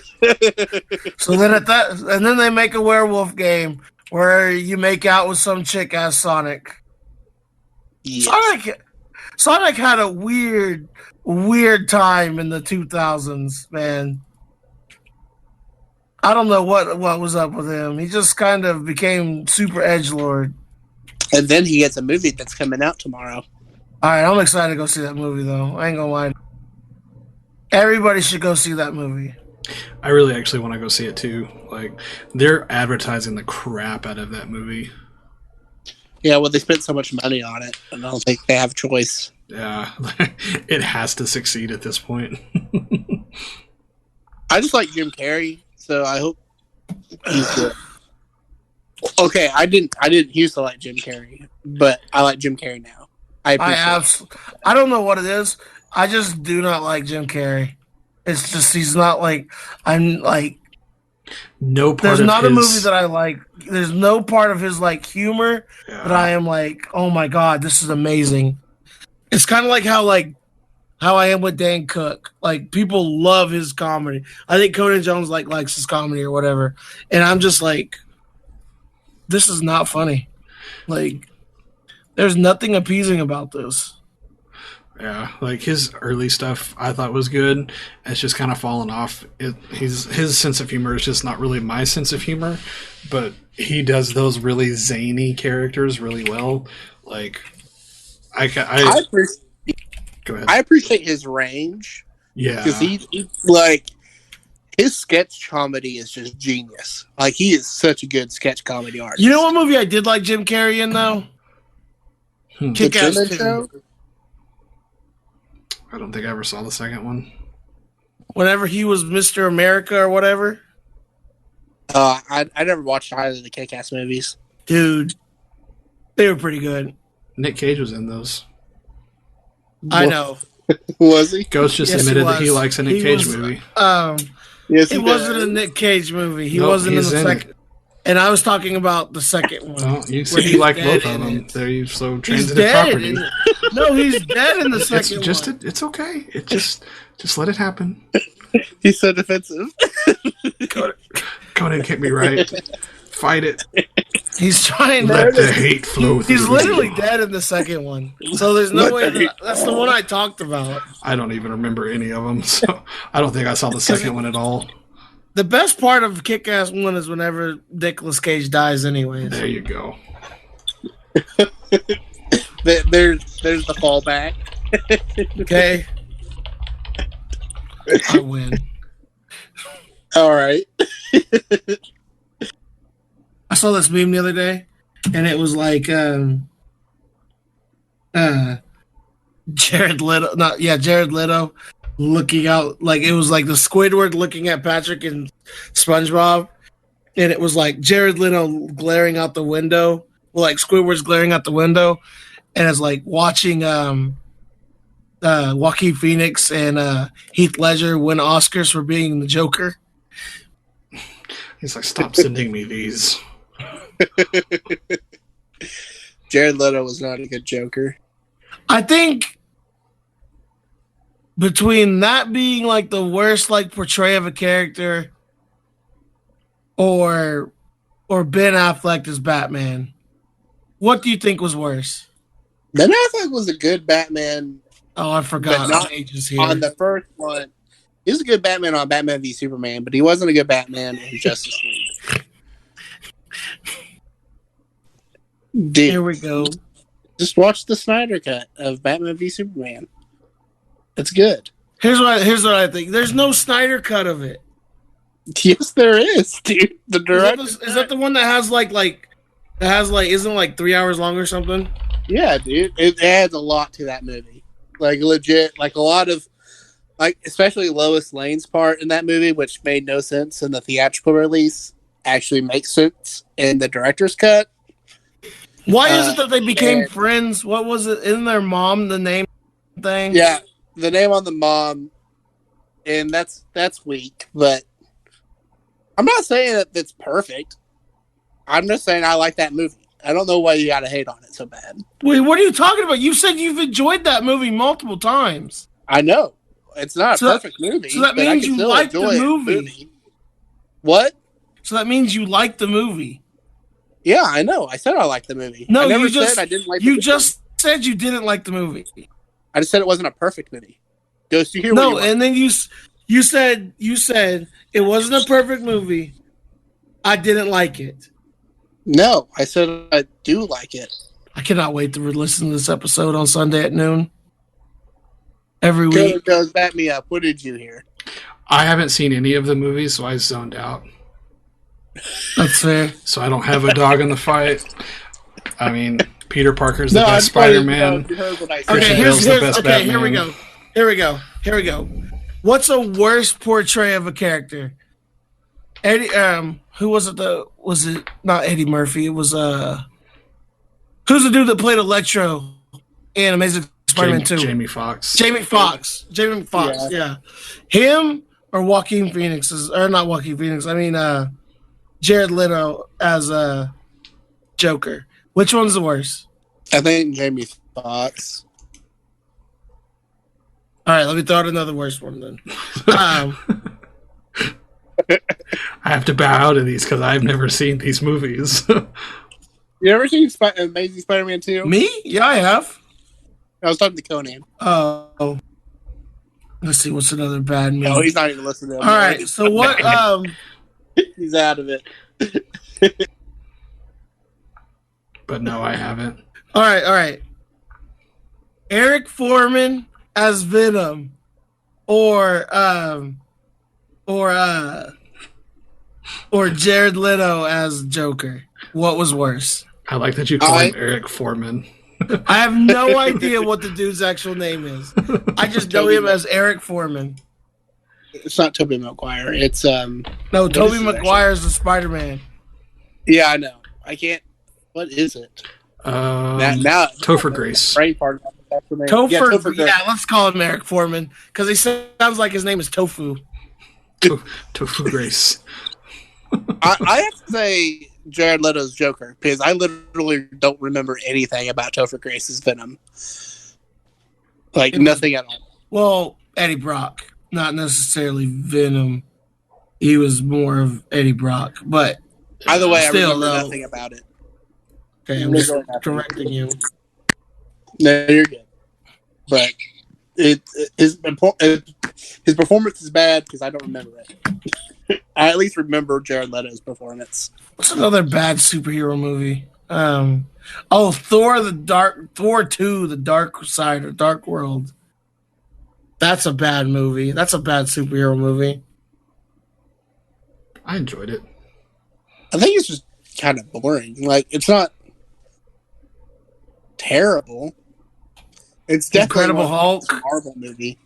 So then and then they make a werewolf game where you make out with some chick as Sonic. Yes. Sonic had a weird time in the 2000s, man. I don't know what was up with him. He just kind of became super edgelord. And then he gets a movie that's coming out tomorrow. All right, I'm excited to go see that movie, though. I ain't gonna lie. Everybody should go see that movie. I really actually want to go see it too. Like, they're advertising the crap out of that movie. Yeah, well, they spent so much money on it, and I don't think they have a choice. Yeah, it has to succeed at this point. I just like Jim Carrey, so I hope he's good. Okay, I didn't used to like Jim Carrey, but I like Jim Carrey now. I don't know what it is. I just do not like Jim Carrey. It's just he's not like I'm like. No part. There's not a movie that I like. There's no part of his like humor that I am like, oh my god, this is amazing. It's kind of like how I am with Dan Cook. Like, people love his comedy. I think Conan Jones likes his comedy or whatever, and I'm just like, this is not funny. Like, there's nothing appeasing about this. Yeah, like his early stuff I thought was good. It's just kind of fallen off. His sense of humor is just not really my sense of humor, but he does those really zany characters really well. Like, I appreciate, go ahead. I appreciate his range Yeah, because he like his sketch comedy is just genius. Like he is such a good sketch comedy artist. You know what movie I did like Jim Carrey in though? The Kick-Ass Truman 2. Show? I don't think I ever saw the second one. Whenever he was Mr. America or whatever. I never watched either of the Kick-Ass movies. Dude, they were pretty good. Nick Cage was in those. I know. Was he? Ghost just Yes, he admitted that he was. likes a Nick He Cage was, movie. Yes, he It wasn't does. a Nick Cage movie. He Nope, wasn't in the he's in second. And I was talking about the second one. Well, you where said you he's liked dead both of in them. it. There you so He's transitive dead. property. No, he's dead in the second It's one. it's okay. It just let it happen. He's so defensive. Conan can't be right. Fight it. He's trying to. Let the hate flow through. He's literally dead in the second one. So there's no way. That's the one I talked about. I don't even remember any of them, so I don't think I saw the second one at all. The best part of Kick-Ass 1 is whenever Nicolas Cage dies anyways. There you go. There's the fallback. Okay? I win. All right. I saw this meme the other day, and it was like Jared Leto looking out, like it was like the Squidward looking at Patrick and SpongeBob, and it was like Jared Leto glaring out the window, well, like Squidward's glaring out the window, and it's like watching Joaquin Phoenix and Heath Ledger win Oscars for being the Joker. He's like, stop sending me these. Jared Leto was not a good Joker. I think between that being like the worst like portrayal of a character or Ben Affleck as Batman, what do you think was worse? Ben Affleck was a good Batman. Oh, I forgot. But not Ages here. on the first one. He was a good Batman on Batman v Superman, but he wasn't a good Batman in Justice League. Dude, Here we go. just watch the Snyder cut of Batman v Superman. It's good. Here's what I think. There's no Snyder cut of it. Yes, there is, dude. The director. Is that the one that has like isn't it like 3 hours long or something? Yeah, dude. It adds a lot to that movie. Like legit, like a lot of, like especially Lois Lane's part in that movie, which made no sense in the theatrical release, actually makes sense in the director's cut. Why is it that they became friends? What was it? Isn't their mom the name thing? Yeah, the name on the mom, and that's weak. But I'm not saying that it's perfect. I'm just saying I like that movie. I don't know why you got to hate on it so bad. Wait, what are you talking about? You said you've enjoyed that movie multiple times. I know it's not a perfect movie. So that but I means can you still like the enjoy movie. What? So that means you like the movie. Yeah, I know. I said I liked the movie. No, I never you just said I didn't like the you movie. just said you didn't like the movie. I just said it wasn't a perfect movie. Ghost, you hear No, what and then you said it wasn't a perfect movie. I didn't like it. No, I said I do like it. I cannot wait to listen to this episode on Sunday at noon. Every week. Goes back me up. What did you hear? I haven't seen any of the movies, so I zoned out. That's fair. So I don't have a dog in the fight. I mean, Peter Parker's the best Spider-Man. Okay, Batman. Here we go. What's a worse portrayal of a character? Eddie, who was it? Was it not Eddie Murphy? It was who's the dude that played Electro in Amazing Spider-Man 2? Jamie Foxx. Jamie Foxx. Yeah. Him or Joaquin Phoenix or not Joaquin Phoenix. I mean, Jared Leto as a Joker. Which one's the worst? I think Jamie Foxx. All right, let me throw out another worse one then. I have to bow out of these because I've never seen these movies. You ever seen Amazing Spider-Man 2? Me? Yeah, I have. I was talking to Conan. Oh, let's see. What's another bad movie? No, he's not even listening to him. All right. So what? He's out of it. But no, I haven't. All right. Eric Foreman as Venom, or Jared Leto as Joker. What was worse? I like that you call him Eric Foreman. I have no idea what the dude's actual name is. I just know him as Eric Foreman. It's not Tobey Maguire. It's No, Tobey Maguire's the Spider-Man. Yeah, I know. I can't. What is it? Now Topher Grace. Topher Grace. Yeah, let's call him Eric Foreman because he sounds like his name is Tofu. Tofu Grace. I have to say Jared Leto's Joker because I literally don't remember anything about Topher Grace's Venom. Like nothing at all. Well, Eddie Brock, not necessarily Venom. He was more of Eddie Brock, but either way, still, I remember nothing about it. Okay, I'm just correcting you. No, you're good. But his performance is bad because I don't remember it. I at least remember Jared Leto's performance. What's another bad superhero movie? Thor 2, The Dark Side or Dark World. That's a bad movie. That's a bad superhero movie. I enjoyed it. I think it's just kind of boring. Like, it's not terrible. It's definitely Incredible Hulk. A Marvel movie.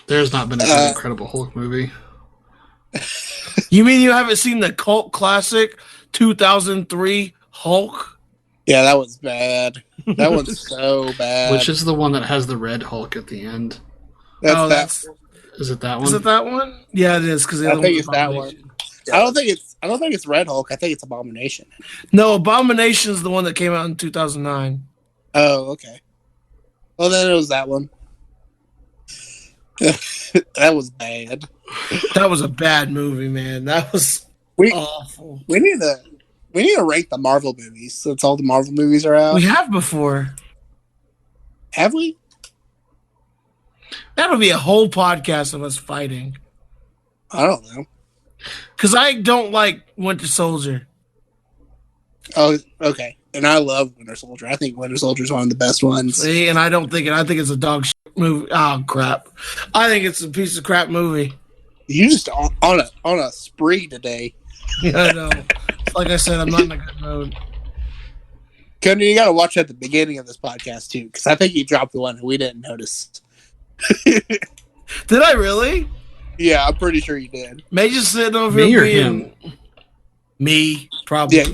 There's not been a good Incredible Hulk movie. You mean you haven't seen the cult classic 2003 Hulk? Yeah, that was bad. That one's so bad. Which is the one that has the red Hulk at the end? Is it that one? Is it that one? Yeah, it is because I think it's that one. I don't think it's Red Hulk. I think it's Abomination. No, Abomination is the one that came out in 2009. Oh, okay. Well, then it was that one. That was bad. That was a bad movie, man. That was awful. We need to rank the Marvel movies since all the Marvel movies are out. We have before. Have we? That'll be a whole podcast of us fighting. I don't know. Because I don't like Winter Soldier. Oh, okay. And I love Winter Soldier. I think Winter Soldier is one of the best ones. See, and I don't think it. I think it's a dog shit movie. Oh, crap. I think it's a piece of crap movie. You just on a spree today. Yeah, I know. Like I said, I'm not in a good mood. Cody, you got to watch at the beginning of this podcast, too, because I think you dropped the one and we didn't notice. Did I really? Yeah, I'm pretty sure you did. May just sitting over me here or being... him? Me, probably. Yeah,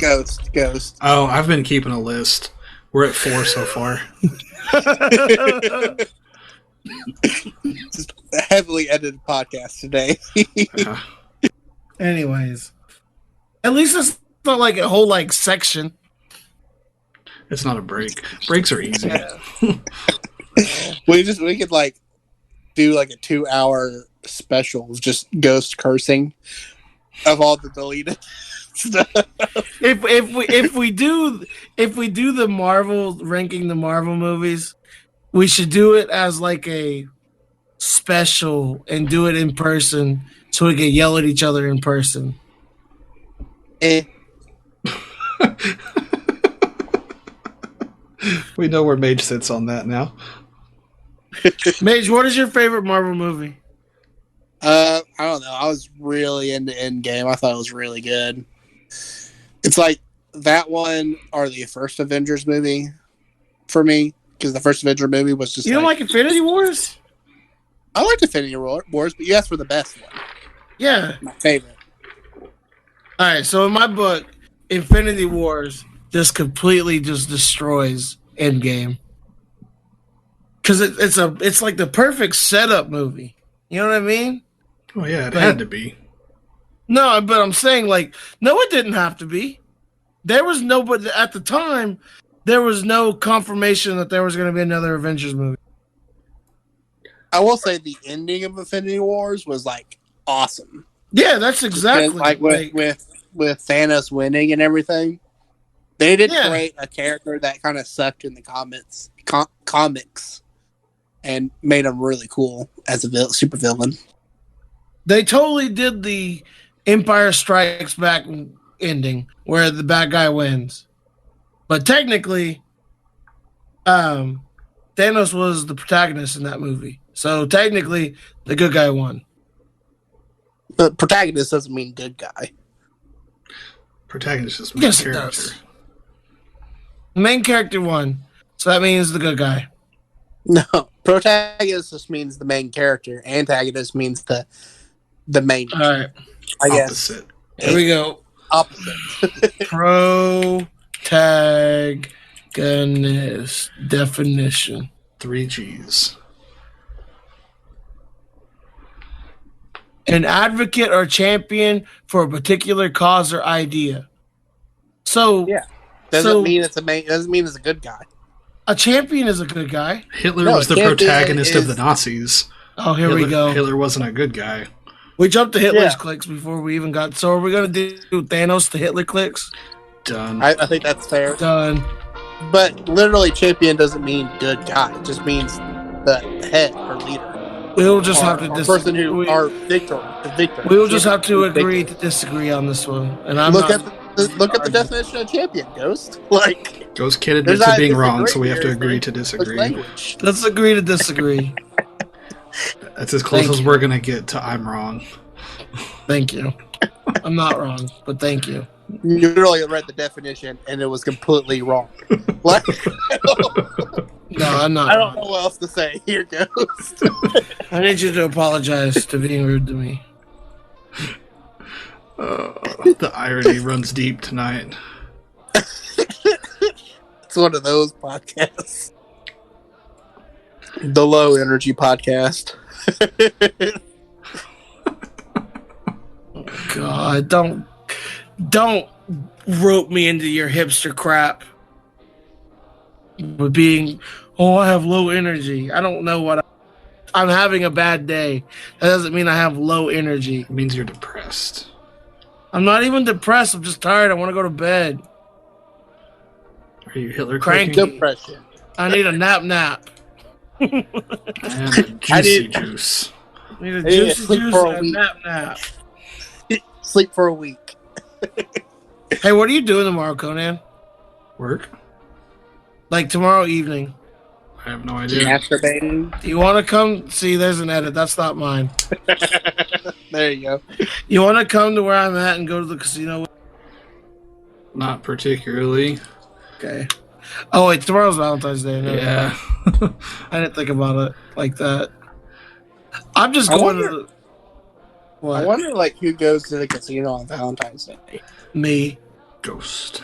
Ghost. Oh, I've been keeping a list. We're at 4 so far. Just a heavily edited podcast today. Anyways, at least it's not like a whole section. It's not a break. Breaks are easy. Yeah. we could do a 2-hour special of just Ghost cursing of all the deleted stuff. If we do the Marvel ranking the Marvel movies, we should do it as a special and do it in person so we can yell at each other in person. We know where Mage sits on that now. Mage, what is your favorite Marvel movie? I don't know. I was really into Endgame. I thought it was really good. It's like that one or the first Avengers movie for me, because the first Avenger movie was just. You don't like Infinity Wars? I liked Infinity Wars, but you asked for the best one. Yeah, my favorite. All right, so in my book, Infinity Wars just completely just destroys Endgame because it's like the perfect setup movie. You know what I mean? Oh yeah, it had to be. No, but I'm saying no, it didn't have to be. There was nobody at the time. There was no confirmation that there was going to be another Avengers movie. I will say the ending of Infinity Wars was awesome. Yeah, that's exactly with Thanos winning and everything. They did create a character that kind of sucked in the comics. and made him really cool as a super villain. They totally did the Empire Strikes Back ending where the bad guy wins. But technically, Thanos was the protagonist in that movie. So technically, the good guy won. But protagonist doesn't mean good guy. Protagonist is main Yes, character. it does. The main character won. So that means the good guy. No, protagonist just means the main character. Antagonist means the main. All right. I guess. Opposite. Here we go. Opposite. Protagonist definition. 3 G's. An advocate or champion for a particular cause or idea. So Yeah. Doesn't mean it's a good guy. a champion is a good guy. Hitler No, was the champion protagonist of is- the Nazis. Oh, here we go. Hitler wasn't a good guy. We jumped to Hitler's Yeah. clicks before we even got. So are we going to do Thanos to Hitler clicks? Done. I think that's fair. Done. But literally, champion doesn't mean good guy. It just means the head or leader. We'll just Or- have to or person who disagree. are victor. The victor. We'll just have to Victor. agree to disagree on this one. And I'm Look not, at the definition of champion, Ghost. Like Ghost Kid There's admits to not being disagree wrong, so we have to here, agree like- to like disagree. language. Let's agree to disagree. That's as close Thank as you. we're gonna get to I'm wrong. Thank you. I'm not wrong, but thank you. You literally read the definition and it was completely wrong. Like, No, I'm not. I don't know what else to say. Here, Ghost. I need you to apologize to being rude to me. The irony runs deep tonight. It's one of those podcasts. The low energy podcast. God, don't rope me into your hipster crap. With being, I have low energy. I don't know what I'm having a bad day. That doesn't mean I have low energy. It means you're depressed. I'm not even depressed. I'm just tired. I want to go to bed. Are you Hitler Cranky. clicking? Depression. I need a nap. And a juicy juice. I need a Yeah, juicy sleep juice for a and a week. nap. Sleep for a week. Hey, what are you doing tomorrow, Conan? Work? Like tomorrow evening? I have no idea. Masturbating. You want to come? See, there's an edit. That's not mine. There you go. You want to come to where I'm at and go to the casino? Not particularly. Okay. Oh wait, tomorrow's Valentine's Day. No, Yeah. I didn't think about it like that. I'm just I going wonder- to the, what? I wonder, like, who goes to the casino on Valentine's Day. Me. Ghost.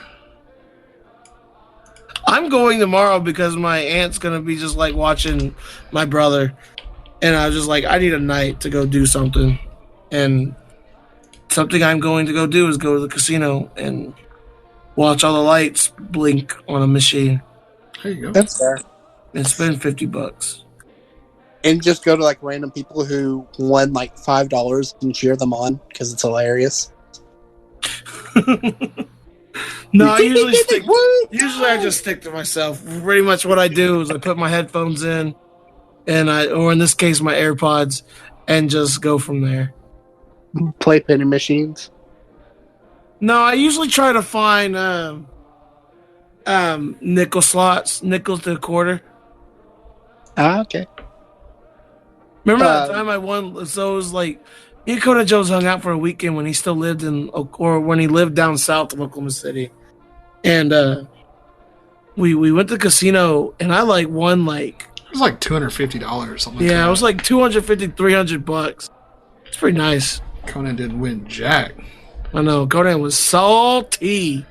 I'm going tomorrow because my aunt's gonna be just like watching my brother, and I was just like, I need a night to go do something, and something I'm going to go do is go to the casino and watch all the lights blink on a machine There you go. That's fair. and spend $50. And just go to, like, random people who won, like, $5 and cheer them on because it's hilarious. No, I usually I just stick to myself. Pretty much what I do is I put my headphones in, or in this case my AirPods, and just go from there. Play penny machines. No, I usually try to find nickel slots, nickels to a quarter. Ah, okay. Remember that time I won? So it was like me and Coda Jones hung out for a weekend when he still lived when he lived down south of Oklahoma City, and we went to the casino and I like won like It was like $250 or something. yeah, like it was like $250-$300. It's pretty nice. that. Conan didn't win jack. I know Conan was salty.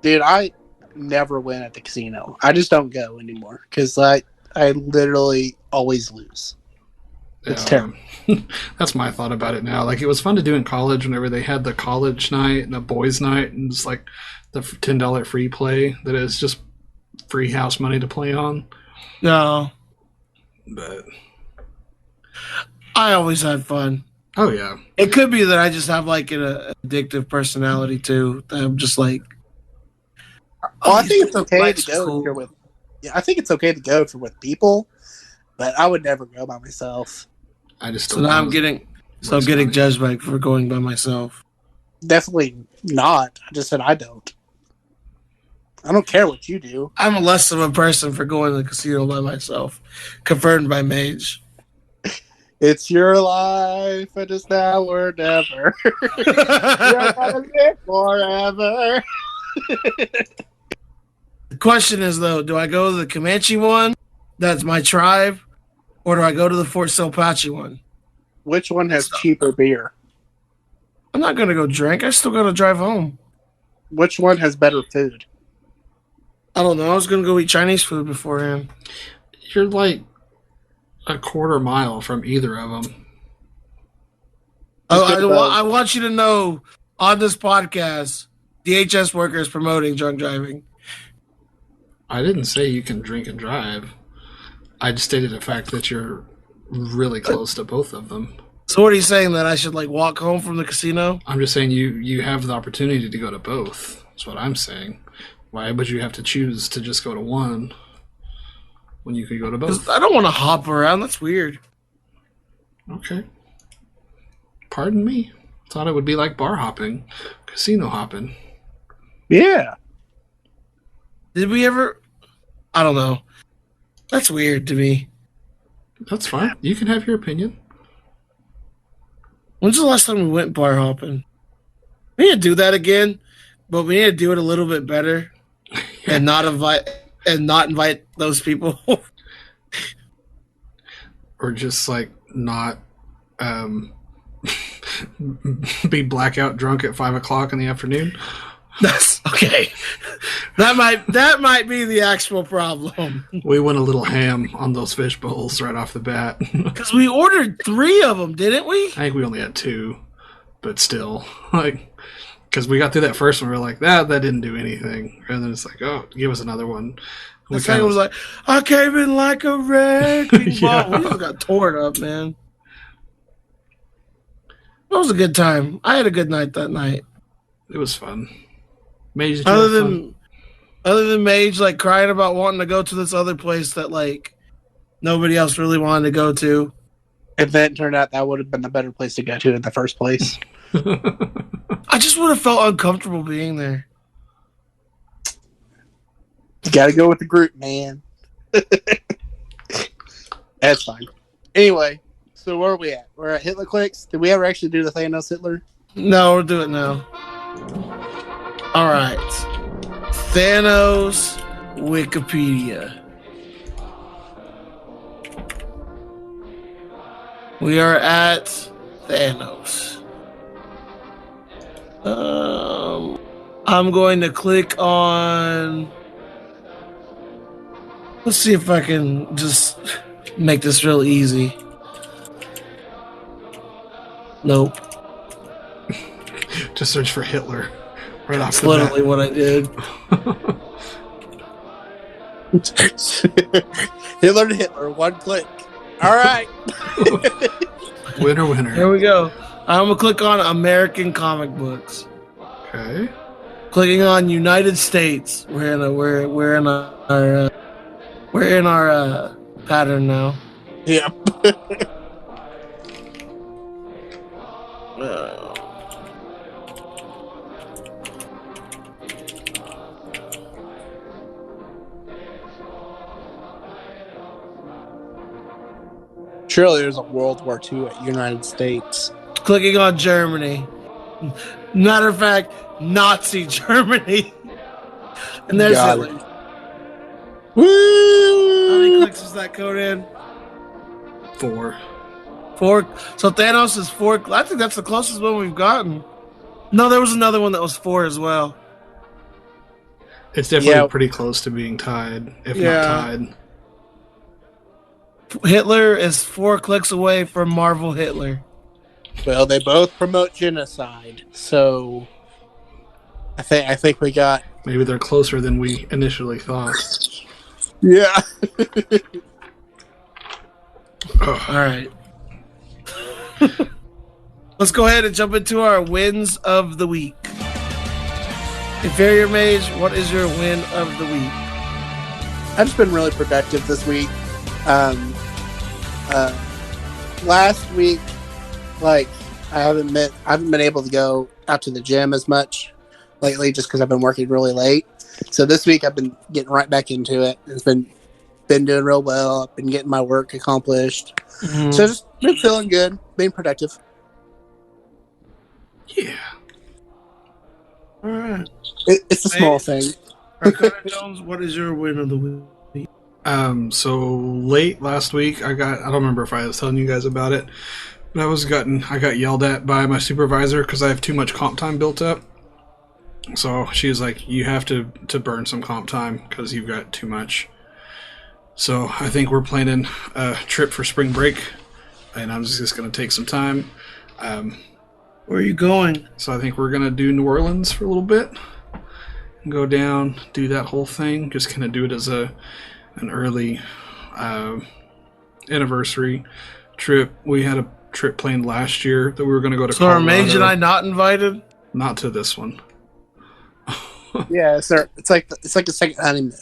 Dude, I never win at the casino. I just don't go anymore because I literally always lose. It's terrible. That's my thought about it now. Like, it was fun to do in college whenever they had the college night and the boys' night, and it's like the $10 free play that is just free house money to play on. No, But I always had fun. oh yeah, It could be that I just have like an addictive personality too. That I'm just like. Well, I think it's okay Life's to go cool. if you're with. Yeah, I think it's okay to go if you're with people. but I would never go by myself. I just So don't now I'm wanna getting waste money. judged by for going by myself. Definitely not. I just said I don't. I don't care what you do. I'm less of a person for going to the casino by myself. Confirmed by Mage. It's your life, and it's now or never. You're gonna live forever. The question is though, do I go to the Comanche one? That's my tribe, or do I go to the Fort Salpachi one? Which one has cheaper beer? I'm not gonna go drink. I still gotta drive home. Which one has better food? I don't know. I was gonna go eat Chinese food beforehand. You're like a quarter mile from either of them. I want you to know on this podcast, DHS workers promoting drunk driving. I didn't say you can drink and drive. I just stated the fact that you're really close to both of them. So what are you saying, that I should like walk home from the casino? I'm just saying you have the opportunity to go to both. That's what I'm saying. Why would you have to choose to just go to one when you could go to both? I don't want to hop around. That's weird. Okay. Pardon me. Thought it would be like bar hopping, casino hopping. Yeah. Did we ever? I don't know. That's weird to me. That's fine. You can have your opinion. When's the last time we went bar hopping? We need to do that again, but we need to do it a little bit better and not invite those people. Or just like not be blackout drunk at 5 o'clock in the afternoon. That's okay. That might be the actual problem. We went a little ham on those fish bowls right off the bat. Because we ordered 3 of them, didn't we? I think we only had 2, but still, like, because we got through that first one, we were like, that didn't do anything, and then it's like, oh, give us another one. The second was like, I came in like a wrecking ball. Yeah. We just got torn up, man. It was a good time. I had a good night that night. It was fun. Mage, did you have fun? Other than Mage like crying about wanting to go to this other place that like nobody else really wanted to go to. If that turned out, that would have been the better place to go to in the first place. I just would have felt uncomfortable being there. You gotta go with the group, man. That's fine. Anyway, so where are we at? We're at Hitler clicks. Did we ever actually do the Thanos Hitler? No, we'll do it now. All right. Thanos Wikipedia. We are at Thanos. I'm going to click on. Let's see if I can just make this real easy. Nope. Just search for Hitler right off That's the literally bat. what I did. Hitler to Hitler, one click. All right. Winner. Here we go. I'm gonna click on American comic books. Okay. Clicking on United States. We're in our pattern now. Yep. Surely there's a World War II at United States. Clicking on Germany. Matter of fact, Nazi Germany. And there's Got Hitler. it. How many Woo! clicks is that code in? 4. 4. So Thanos is 4. I think that's the closest one we've gotten. No, there was another one that was 4 as well. It's definitely Yeah. pretty close to being tied, if Yeah. not tied. Hitler is 4 clicks away from Marvel Hitler. Well, they both promote genocide, so I think we got. Maybe they're closer than we initially thought. Yeah. All right. Let's go ahead and jump into our wins of the week. Inferior Mage, what is your win of the week? I've just been really productive this week. Last week, like I haven't been able to go out to the gym as much lately, just because I've been working really late. So this week I've been getting right back into it. It's been doing real well. I've been getting my work accomplished. Mhm. So just been feeling good, being productive. Yeah. All right. It's a small thing. Connor Jones, what is your win of the week? So late last week, I don't remember if I was telling you guys about it, but I got yelled at by my supervisor because I have too much comp time built up. So she was like, "You have to burn some comp time because you've got too much." So I think we're planning a trip for spring break, and I'm just going to take some time. Where are you going? So I think we're going to do New Orleans for a little bit, go down, do that whole thing, just kind of do it as an early anniversary trip. We had a trip planned last year that we were going to go to So Colorado. are Mage and I not invited? Not to this one. Yeah, sir. It's like a second honeymoon.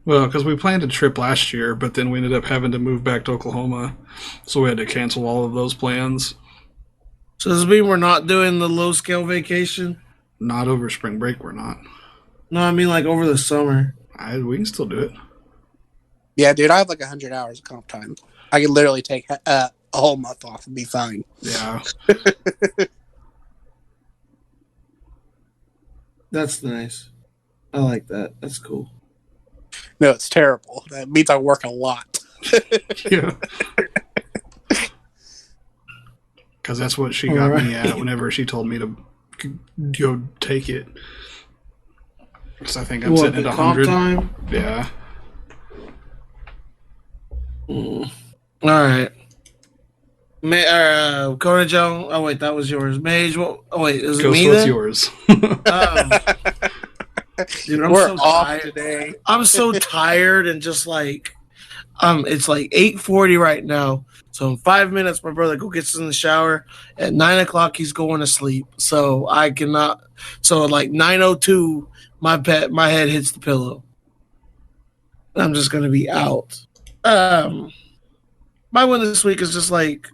Well, because we planned a trip last year, but then we ended up having to move back to Oklahoma, so we had to cancel all of those plans. So does this mean we're not doing the low scale vacation? Not over spring break, we're not. No, I mean like over the summer. We can still do it. Yeah, dude, I have like 100 hours of comp time. I could literally take a whole month off and be fine. Yeah. That's nice. I like that. That's cool. No, it's terrible. That means I work a lot. Yeah. Because that's what she got me at whenever she told me to go take it. Because I think I'm sitting at 100. Time? Yeah. All right. Conan Joe. Oh wait, that was yours. Mage. Oh wait, is it Ghost, me what's then? yours? Dude, We're so off tired today. I'm so tired and just like, it's like 8:40 right now. So in 5 minutes, my brother gets in the shower. At 9:00, he's going to sleep. So I cannot. So at like 9:02, my head hits the pillow. I'm just gonna be out. My win this week is just like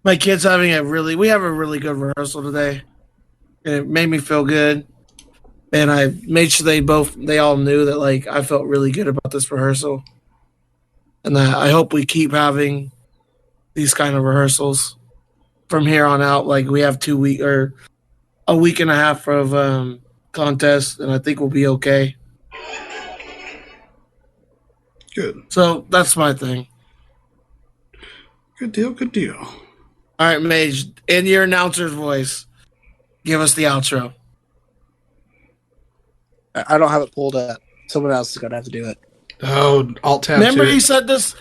my kids having we have a really good rehearsal today, and it made me feel good. And I made sure they all knew that like I felt really good about this rehearsal, and that I hope we keep having these kind of rehearsals from here on out. Like we have a week and a half of contests, and I think we'll be okay. Good. So that's my thing. Good deal, good deal. All right, Mage, in your announcer's voice, give us the outro. I don't have it pulled up. Someone else is going to have to do it. Oh, alt tab. Remember he said this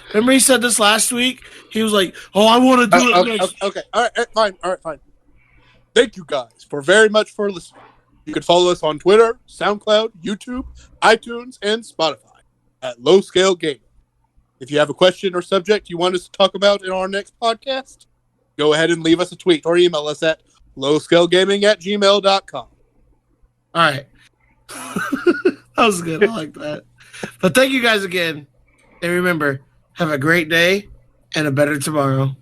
last week? He was like, "Oh, I want to do it next." Okay. All right, fine. Thank you guys very much for listening. You can follow us on Twitter, SoundCloud, YouTube, iTunes, and Spotify at Low Scale Gaming. If you have a question or subject you want us to talk about in our next podcast, go ahead and leave us a tweet or email us at lowscalegaming@gmail.com. All right. That was good. I like that. But thank you guys again. And remember, have a great day and a better tomorrow.